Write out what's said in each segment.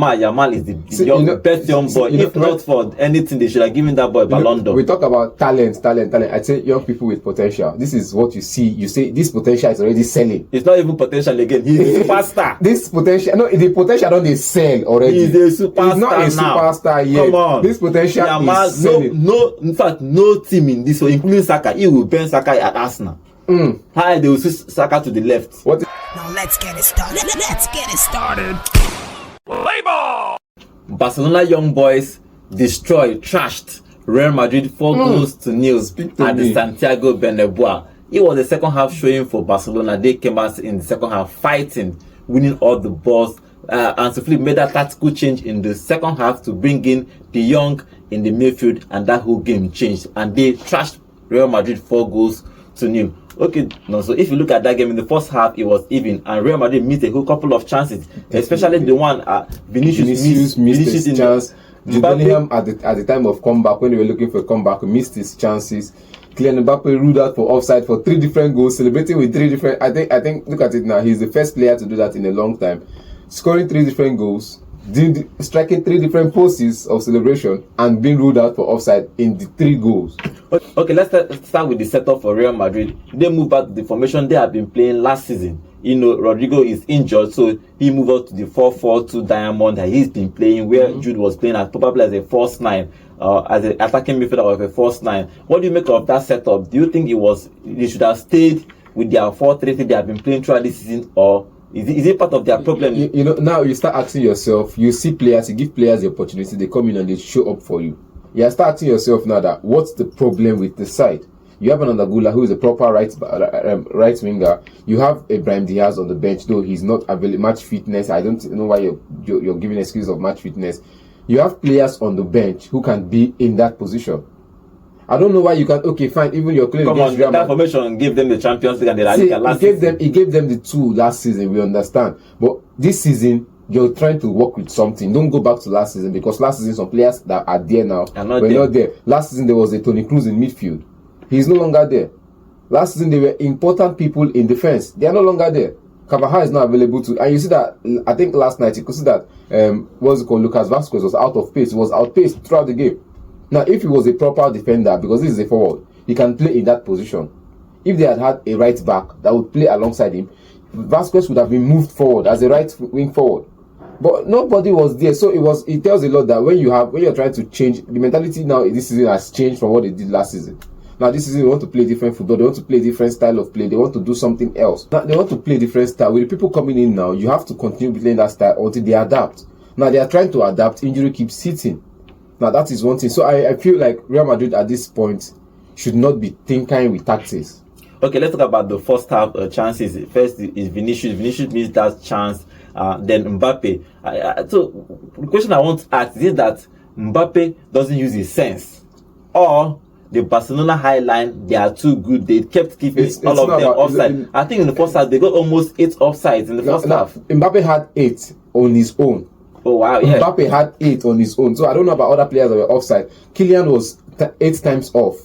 Yamal is the best young boy. If not for anything, they should have given that boy Ballon d'Or. We talk about talent. I say young people with potential. This is what you see. You say this potential is already selling. It's not even potential again. He's a superstar. This potential, no, the potential don't they sell already. He's a superstar. He's not a superstar yet. Come on. This potential Yamal, is selling. in fact, no team in this, including Saka, he will burn Saka at Arsenal. Hi, they will see Saka to the left. Now let's get it started. Let's get it started. Play ball! Barcelona young boys destroyed, trashed Real Madrid 4-0 at the Santiago Bernabeu. It was the second half showing for Barcelona. They came out in the second half fighting, winning all the balls. Hansi Flick made that tactical change in the second half to bring in De Jong in the midfield, and that whole game changed. And they trashed Real Madrid 4-0. Okay, no. So if you look at that game in the first half, it was even, and Real Madrid missed a whole couple of chances, especially the one Vinicius missed his chance. Bellingham at the time of comeback, when they were looking for a comeback, missed his chances. Kylian Mbappe ruled out for offside for 3 different goals, celebrating with 3 different. I think. Look at it now. He's the first player to do that in a long time, scoring 3 different goals, striking 3 different poses of celebration, and being ruled out for offside in the 3 goals. Okay, let's start with the setup for Real Madrid. They moved back to the formation they have been playing last season. Rodrigo is injured, so he moved out to the 4-4-2 diamond that he's been playing, where Jude was playing probably as a false 9, as an attacking midfielder or a false 9. What do you make of that setup? Do you think they should have stayed with their 4-3-3 they have been playing throughout this season, or is it part of their problem? Now you start asking yourself, you see players, you give players the opportunity, they come in and they show up for you. You start asking yourself now that what's the problem with the side? You have an Andagula who is a proper right winger. You have Ibrahim Diaz on the bench, though he's not available match fitness. I don't know why you're giving excuse of match fitness. You have players on the bench who can be in that position. I don't know why you can. Okay, fine. Even your claim against Real Madrid, that formation gave them the Champions League and the La Liga last season. He gave them the 2 last season. We understand, but this season you're trying to work with something. Don't go back to last season, because last season some players that are there now were not there. Last season there was a Toni Kroos in midfield. He's no longer there. Last season there were important people in defense. They are no longer there. Carvajal is not available to, and you see that. I think last night you could see that Lucas Vazquez was out of pace. He was outpaced throughout the game. Now, if he was a proper defender, because this is a forward, he can play in that position. If they had had a right back that would play alongside him, Vazquez would have been moved forward as a right wing forward. But nobody was there, so it tells a lot that when you're trying to change the mentality now, this season has changed from what they did last season. Now this season they want to play different football, they want to play different style of play, they want to do something else. Now they want to play different style. With the people coming in now, you have to continue playing that style until they adapt. Now they are trying to adapt, injury keeps hitting. Now that is one thing. So I feel like Real Madrid at this point should not be tinkering with tactics. Okay, let's talk about the first half chances. First is Vinicius. Vinicius missed that chance. Then Mbappe. So the question I want to ask is that Mbappe doesn't use his sense, or the Barcelona high line, they are too good. They kept keeping all of them offside. I think in the first half they got almost 8 offsides in the first half. Mbappe had 8 on his own. Oh wow! Yeah. Mbappe had 8 on his own. So I don't know about other players that were offside. Kylian was 8 times off.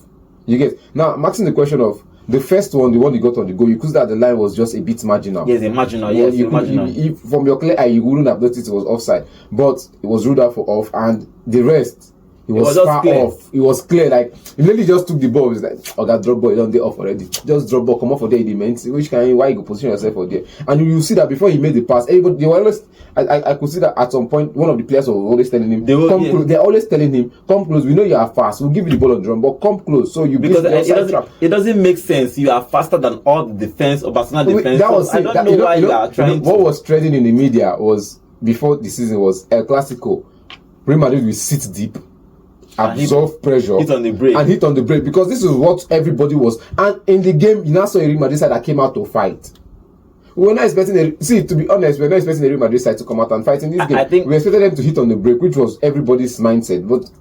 You get now. I'm asking the question of the first one, the one you got on the goal. You could see that the line was just a bit marginal. Yes, marginal. Yes, marginal. From your clear eye, you wouldn't have noticed it was offside, but it was ruled out for off, and the rest. It was far off. It was clear. Like he really just took the ball. It's like, oh, that drop ball, don't off already. Just drop ball, come off for there. Why you go position yourself for there? And you see that before he made the pass, everybody they were always. I could see that at some point one of the players was always telling him, come close. They're always telling him, come close. We know you are fast. We'll give you the ball on drum, but come close. So you because it doesn't make sense. You are faster than all the defense or Barcelona defense. That was I don't know why you are trying. What was trending in the media was before the season was El Clasico. Real Madrid will sit deep, absorb pressure, hit on the brake, because this is what everybody was. And in the game, you now saw a Real Madrid side that came out to fight. We were not expecting to be honest, we were not expecting the Real Madrid side to come out and fight in this game. I think we expected them to hit on the brake, which was everybody's mindset. But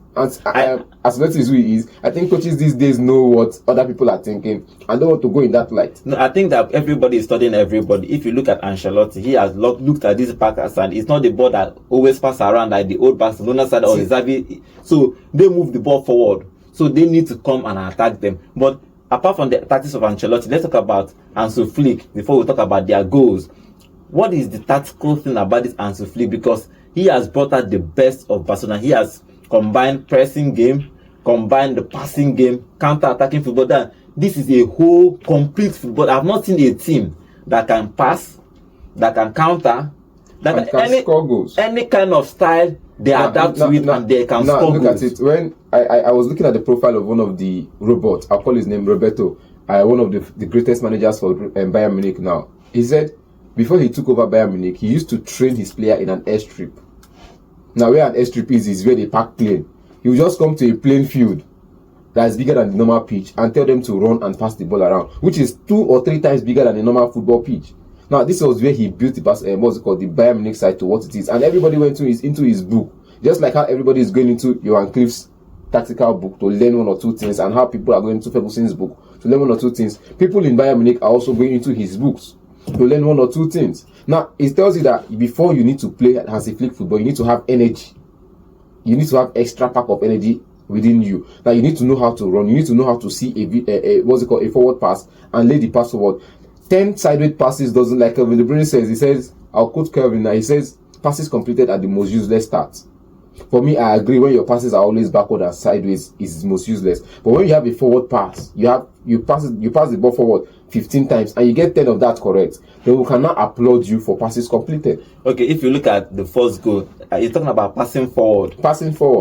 as much as we is, I think coaches these days know what other people are thinking and don't want to go in that light. No, I think that everybody is studying everybody. If you look at Ancelotti, he has looked at this Barca side. It's not the ball that always pass around like the old Barcelona side or Xavi. So they move the ball forward. So they need to come and attack them. But apart from the tactics of Ancelotti, let's talk about Hansi Flick before we talk about their goals. What is the tactical thing about this Hansi Flick? Because he has brought out the best of Barcelona. He has combined pressing game, combined the passing game, counter-attacking football. That this is a whole complete football. I've not seen a team that can pass, that can counter, that can score goals. Any kind of style they adapt to it and they can score look goals. At it. When I was looking at the profile of one of the robots, I'll call his name Roberto, one of the greatest managers for Bayern Munich now. He said before he took over Bayern Munich, he used to train his player in an airstrip. Now, where an airstrip is where they park plane. He would just come to a playing field that is bigger than the normal pitch and tell them to run and pass the ball around, which is 2 or 3 times bigger than a normal football pitch. Now, this was where he built the Bayern Munich side to what it is, and everybody went into his book, just like how everybody is going into Johan Cruyff's tactical book to learn 1 or 2 things, and how people are going into Ferguson's book to learn 1 or 2 things. People in Bayern Munich are also going into his books to learn 1 or 2 things. Now, it tells you that before you need to play Hansi Flick football, you need to have energy. You need to have extra pack of energy within you. Now, you need to know how to run. You need to know how to see a forward pass and lay the pass forward. 10 sideways passes doesn't, like Kelvin De Bruyne says. He says, I'll quote Kelvin now. He says, passes completed at the most useless start. For me, I agree. When your passes are always backward and sideways, is most useless. But when you have a forward pass, you pass the ball forward 15 times and you get 10 of that correct, then we cannot applaud you for passes completed. Okay, if you look at the first goal, you're talking about passing forward.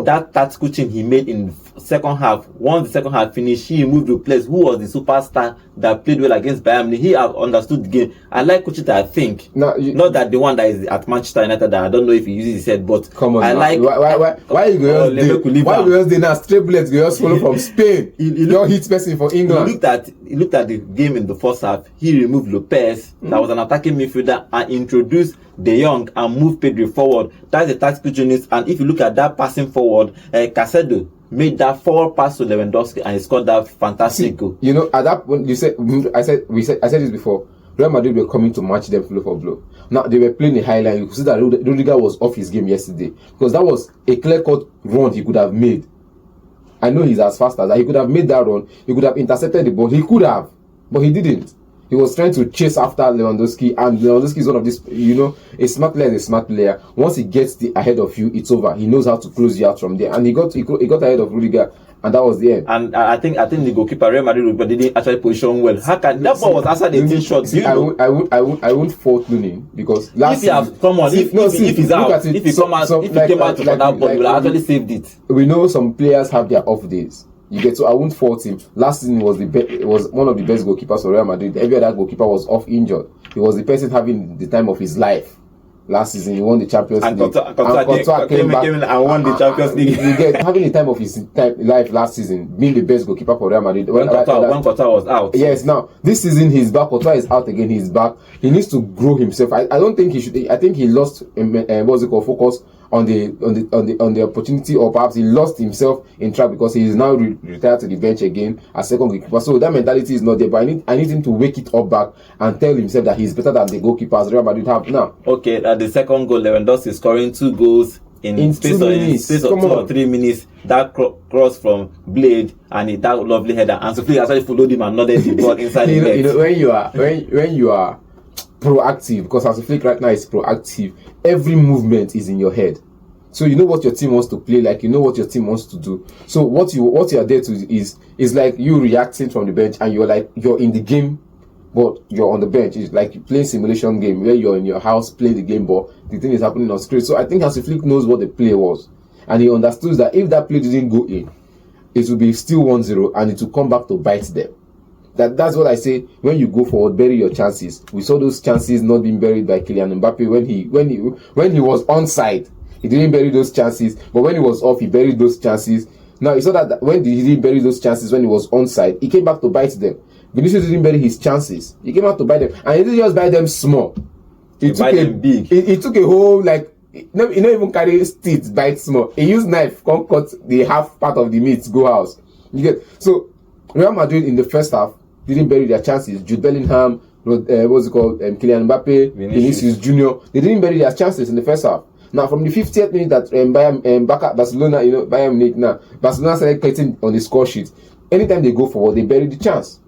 That tactical change he made in second half. Once the second half finished, he moved to place who was the superstar that played well against Bayern Munich. He have understood the game. I like coaches that I think. Not that the one that is at Manchester United that I don't know if he uses his head, but come on. I like. Why you go now? Straight bullets go just follow from Spain. You don't hit person for England. He looked at the game in the first half. He removed Lopez, that was an attacking midfielder, and introduced De Jong and moved Pedri forward. That's a tactical genius. And if you look at that passing forward, Casado made that forward pass to Lewandowski and he scored that fantastic goal. You know, at that point, I said this before. Real Madrid were coming to match them blow for blow. Now they were playing a high line. You could see that Rudiger was off his game yesterday because that was a clear-cut run he could have made. I know he's as fast as that. He could have made that run. He could have intercepted the ball. He could have, but he didn't. He was trying to chase after Lewandowski, and Lewandowski is one of these, a smart player is a smart player. Once he gets ahead of you, it's over. He knows how to close you out from there, and he got ahead of Rudiger, and that was the end. And I think the goalkeeper Real Madrid didn't actually position well. How can that ball was outside the 18 shots? I won't fault Nunin because last if he came out for that ball, he would have actually saved it. We know some players have their off days. You get, so I won't fault him. Last season was one of the best goalkeepers for Real Madrid. Every other goalkeeper was off injured. He was the person having the time of his life. Last season he won the Champions League. Courtois came back and won the Champions League. You get having the time of his life last season, being the best goalkeeper for Real Madrid. When Courtois was out. Yes, now this season he's back. Courtois is out again. He's back. He needs to grow himself. I don't think he should. I think he lost focus on the opportunity, or perhaps he lost himself in track because he is now retired to the bench again as second goalkeeper. So that mentality is not there. But I need him to wake it up back and tell himself that he's better than the goalkeepers Real Madrid have now. Okay, the second goal, Lewandowski scoring 2 goals in space of 2 or 3 minutes. That cross from Blade and that lovely header, and so Flick actually followed him and nodded the ball inside the net. When you are proactive, because Hansi Flick right now is proactive, every movement is in your head, so you know what your team wants to play like, you know what your team wants to do. So what you are there to is like you reacting from the bench, and you're in the game but you're on the bench. It's like playing simulation game where you're in your house playing the game but the thing is happening on screen. So I think Hansi Flick knows what the play was, and he understood that if that play didn't go in, it will be still 1-0 and it will come back to bite them. That's what I say. When you go forward, bury your chances. We saw those chances not being buried by Kylian Mbappe when he was onside. He didn't bury those chances, but when he was off, he buried those chances. Now you saw that when he didn't bury those chances when he was onside, he came back to bite them. Vinicius didn't bury his chances. He came out to bite them, and he didn't just bite them small. He took a whole he not even carry teeth bite small. He used knife, come cut the half part of the meat, go house. You get, so Real Madrid in the first half didn't bury their chances. Jude Bellingham, Kylian Mbappe, Vinicius Junior, they didn't bury their chances in the first half. Now from the 50th minute that Barcelona, Bayern Munich now, Barcelona started cutting on the score sheet. Anytime they go forward, they bury the chance.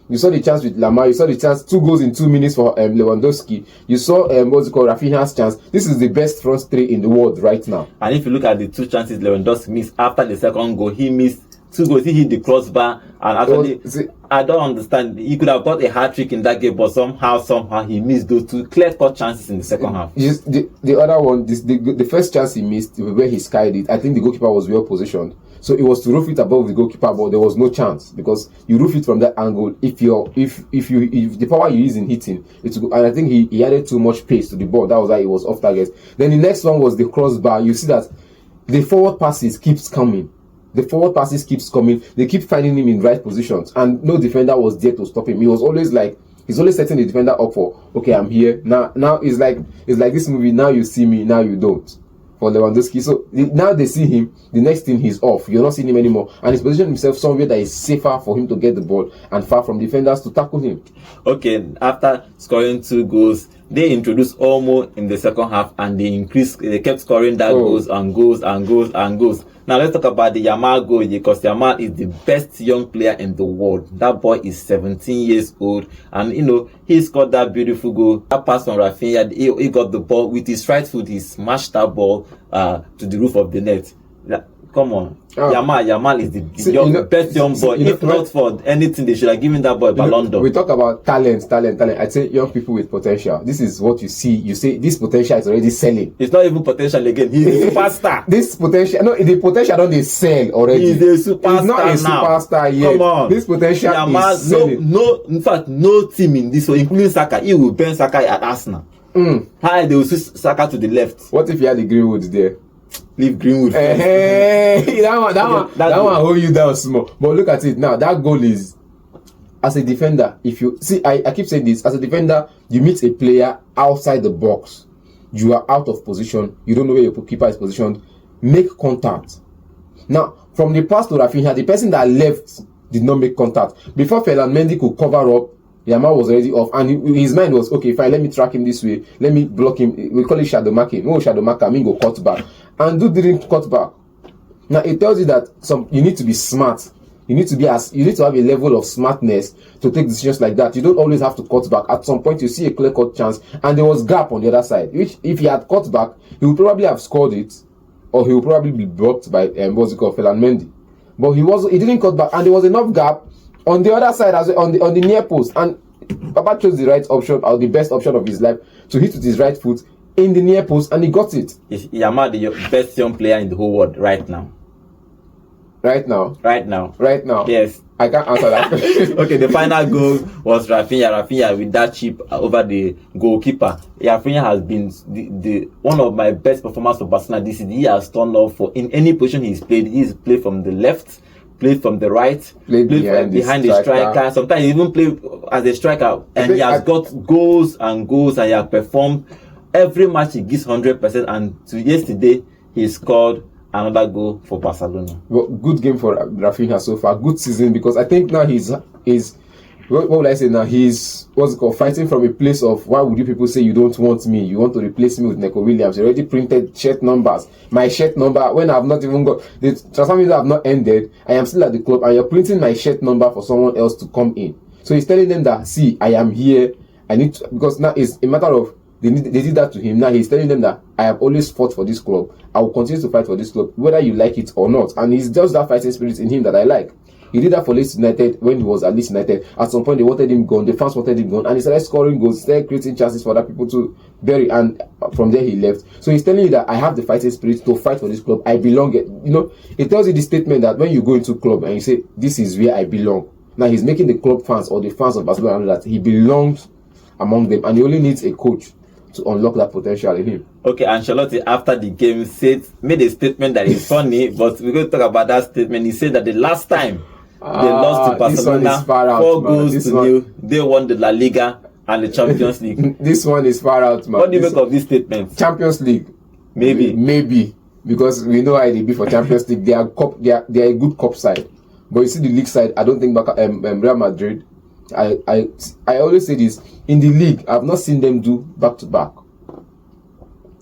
You saw the chance with Lamar. You saw the chance, 2 goals in 2 minutes for Lewandowski. You saw Raphinha's chance. This is the best front 3 in the world right now. And if you look at the 2 chances Lewandowski missed after the second goal, he missed 2 goals. He hit the crossbar, and actually, I don't understand. He could have got a hat-trick in that game, but somehow he missed those 2 clear-cut chances in the second half. The other one, the first chance he missed, where he skied it, I think the goalkeeper was well positioned. So it was to roof it above the goalkeeper, but there was no chance because you roof it from that angle. If the power you use in hitting, and I think he added too much pace to the ball. That was why he was off target. Then the next one was the crossbar. You see that the forward passes keeps coming. They keep finding him in right positions, and no defender was there to stop him. He's always setting the defender up for, okay, I'm here now. It's like this movie. Now you see me, now you don't. For Lewandowski, so now they see him. The next thing, he's off. You're not seeing him anymore, and he's positioned himself somewhere that is safer for him to get the ball and far from defenders to tackle him. Okay, after scoring 2 goals, they introduced Olmo in the second half, and they kept scoring goals and goals. Now let's talk about the Yamal goal, because Yamal is the best young player in the world. That boy is 17 years old, and he scored that beautiful goal. That pass from Raphinha, he got the ball with his right foot. He smashed that ball to the roof of the net. Come on. Yamal is the best young boy. If not for anything, they should have given that boy a Ballon d'Or. We talk about talent. I say young people with potential. This is what you see. You say this potential is already selling. It's not even potential again. He's a superstar. This potential, the potential don't they sell already. He's a superstar. He's not a superstar yet. Come on. This potential Yamal, is selling. in fact, no team in this one, including Saka, he will burn Saka at Arsenal. How they will switch Saka to the left. What if you had the Greenwood there? Leave Greenwood. That one hold you down small. But look at it now. That goal is, as a defender, if you see, I keep saying this, as a defender, you meet a player outside the box, you are out of position, you don't know where your keeper is positioned, make contact. Now, from the pass to Raphinha, the person that left did not make contact. Before Mendy could cover up, Yamal was already off, and his mind was, okay, fine, let me track him this way, let me block him. We call it shadow marking. Shadow marker, I mean go cut back. And didn't cut back. Now it tells you that you need to be smart. You need to have a level of smartness to take decisions like that. You don't always have to cut back. At some point, you see a clear-cut chance, and there was gap on the other side. Which, if he had cut back, he would probably have scored it, or he would probably be blocked by Mendy. But he didn't cut back, and there was enough gap on the other side, as on the near post, and Papa chose the right option, or the best option of his life, to hit with his right foot in the near post, and he got it. Is Yamal the best young player in the whole world right now? Right now? Yes. I can't answer that question. Okay, the final goal was Raphinha with that chip over the goalkeeper. Raphinha has been the one of my best performers for Barcelona this season. He has turned off in any position he's played. He's played from the left, played from the right, played behind the striker. Sometimes he even played as a striker, and he has got goals, and he has performed. Every match he gives 100%, and to yesterday he scored another goal for Barcelona. Well, good game for Raphinha so far. Good season, because I think now he's what would I say now? He's fighting from a place of, why would you people say you don't want me? You want to replace me with Neco Williams? You already printed shirt numbers. My shirt number, when I've not even got the transfer window have not ended, I am still at the club, and you're printing my shirt number for someone else to come in. So he's telling them that, see, I am here. I need to, because now it's a matter of they did that to him. Now he's telling them that I have always fought for this club. I will continue to fight for this club, whether you like it or not. And it's just that fighting spirit in him that I like. He did that for Leeds United when he was at Leeds United. At some point, they wanted him gone. The fans wanted him gone. And he started scoring goals, started creating chances for other people to bury. And from there, he left. So he's telling you that I have the fighting spirit to fight for this club. I belong. It tells you the statement that when you go into a club and you say, this is where I belong. Now he's making the club fans or the fans of Barcelona know that he belongs among them. And he only needs a coach to unlock that potential in him. Okay, Ancelotti after the game made a statement that is funny, but we're going to talk about that statement. He said that the last time they lost to Barcelona 4 goals to 0, they won the La Liga and the Champions League. This one is far out, man. What do you make of this statement? Champions League, maybe because we know how they be for Champions League. They are a good cup side, but you see the league side. I don't think Real Madrid. I always say this, in the league I've not seen them do back to back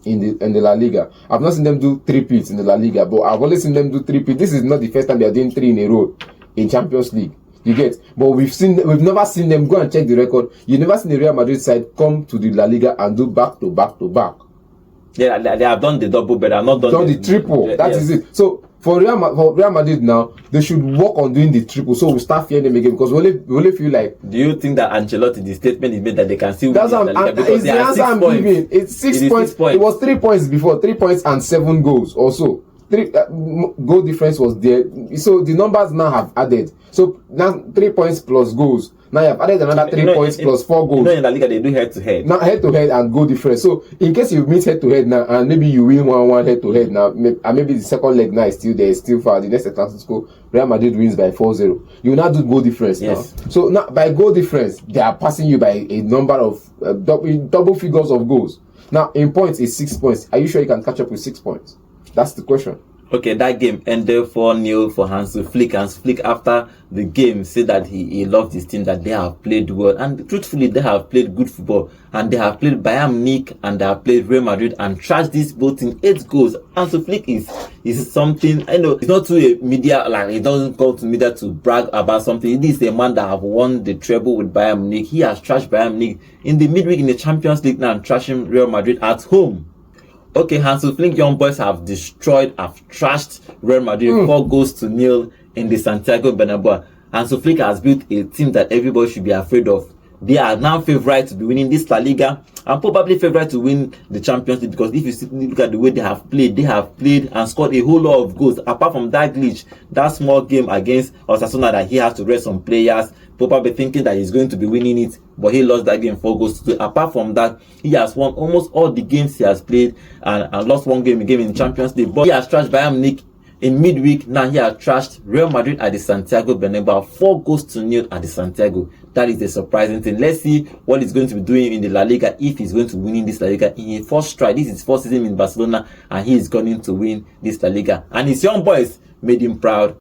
in the La Liga. I've not seen them do 3-peats in the La Liga, but I've always seen them do 3-peats. This is not the first time they are doing 3 in a row in Champions League. You get, but we've never seen them go and check the record. You never seen the Real Madrid side come to the La Liga and do back to back to back. Yeah, they have done the double, but I've not done the triple. That is it. So for Real Madrid now, they should work on doing the triple. So we start fearing them again because we only feel like. Do you think that Ancelotti, the statement he made that they can still win La Liga because the answer I'm giving. It's 6 points. It was 3 points before, 3 points and 7 goals also. 3 goal difference was there. So the numbers now have added. So now 3 points plus goals. Now you have added another 3 points plus 4 goals. In La Liga they do head to head. Now head to head and goal difference. So in case you meet head to head now and maybe you win 1-1 head to head now, and maybe the second leg now is still there, still far. The next CLASICO, Real Madrid wins by 4-0. You now do goal difference now. So now by goal difference, they are passing you by a number of double figures of goals. Now in points is 6 points. Are you sure you can catch up with 6 points? That's the question. Okay, that game ended 4-0 for Hansi Flick. Hansi Flick, after the game, said that he loved his team, that they have played well. And truthfully, they have played good football. And they have played Bayern Munich and they have played Real Madrid and trashed this both in 8 goals. Hansi Flick is something, I know, it's not to a media, like, he doesn't come to media to brag about something. This is a man that have won the treble with Bayern Munich. He has trashed Bayern Munich in the midweek in the Champions League now and trashing Real Madrid at home. Okay, Hansi Flick young boys have trashed Real Madrid 4-0 in the Santiago Bernabeu. Hansi Flick has built a team that everybody should be afraid of. They are now favourite to be winning this La Liga and probably favourite to win the Champions League, because if you look at the way they have played and scored a whole lot of goals. Apart from that glitch, that small game against Osasuna that he has to rest some players, probably thinking that he's going to be winning it, but he lost that game 4-2. Apart from that, he has won almost all the games he has played and lost one game in the Champions League. But he has trashed Bayern Munich in midweek. Now he has trashed Real Madrid at the Santiago Bernabeu 4-0 at the Santiago. That is the surprising thing. Let's see what he's going to be doing in the La Liga, if he's going to win in this La Liga in his first stride. This is his first season in Barcelona and he is going to win this La Liga. And his young boys made him proud.